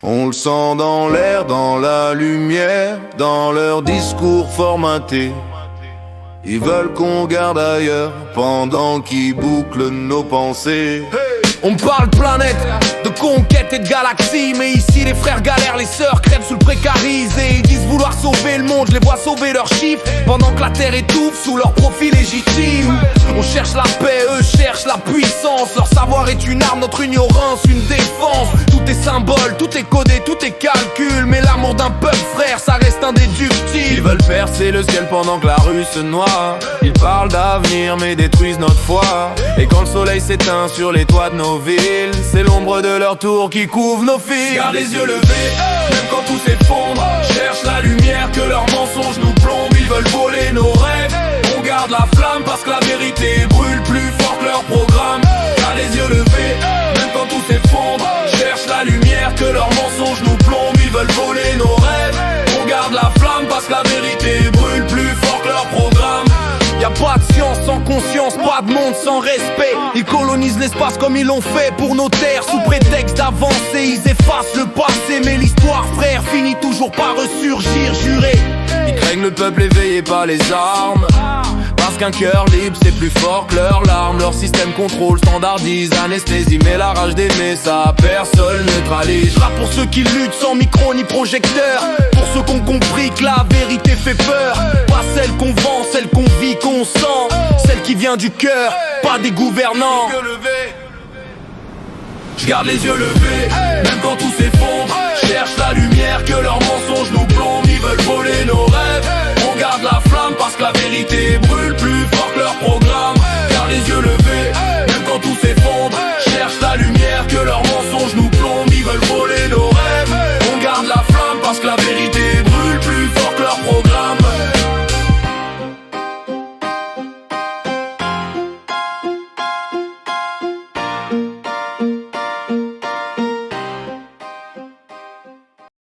On le sent dans l'air, dans la lumière, dans leur discours formaté. Ils veulent qu'on garde ailleurs pendant qu'ils bouclent nos pensées. On parle planète, de conquête et de galaxie. Mais ici les frères galèrent, les sœurs crèvent sous le précarisé. Ils disent vouloir sauver le monde, je les vois sauver leurs chiffres pendant que la terre étouffe sous leur profit légitime. On cherche la paix, eux cherchent la puissance. Leur savoir est une arme, notre ignorance une défense. Tout est symbole, tout est codé, tout est calcul. Mais l'amour d'un peuple frère, ça reste indéductible. Ils veulent percer le ciel pendant que la rue se noie. Ils parlent d'avenir mais détruisent notre foi. Et quand le soleil s'éteint sur les toits de nos villes, c'est l'ombre de leur tour qui couvre nos fils. Garde les yeux levés, même quand tout s'effondre. Cherche la lumière que leurs mensonges nous plombent. Ils veulent voler nos rêves, on garde la flamme parce que la vérité brûle plus fort que leur programme. Garde les yeux levés, même quand tout s'effondre. Cherche la lumière que leurs mensonges nous plombent. Ils veulent voler nos rêves, on garde la flamme parce que la vérité brûle plus fort que leur programme. Y'a pas de science sans conscience, pas de monde sans respect. Ils colonisent l'espace comme ils l'ont fait pour nos terres. Sous prétexte d'avancer, ils effacent le passé. Mais l'histoire, frère, finit toujours par ressurgir, juré. Ils craignent le peuple éveillé par les armes, parce qu'un cœur libre c'est plus fort que leurs larmes. Leur système contrôle, standardise, anesthésie. Mais la rage d'aimer ça, personne neutralise. Là pour ceux qui luttent sans micro ni projecteur. Pour ceux qui ont compris que la vérité fait peur. Pas celle qu'on vend, celle qu'on vit, qu'on sent. Celle qui vient du cœur, pas des gouvernants. Je garde les yeux levés, même quand tout s'effondre. Cherche la lumière que leurs mensonges nous plombent. Ils veulent voler nos rêves, on garde la flamme parce que la vérité brûle plus fort que leur programme. Garde les yeux levés, même quand tout s'effondre. Cherche la lumière que leurs mensonges nous plombent. Ils veulent voler nos rêves, on garde la flamme parce que la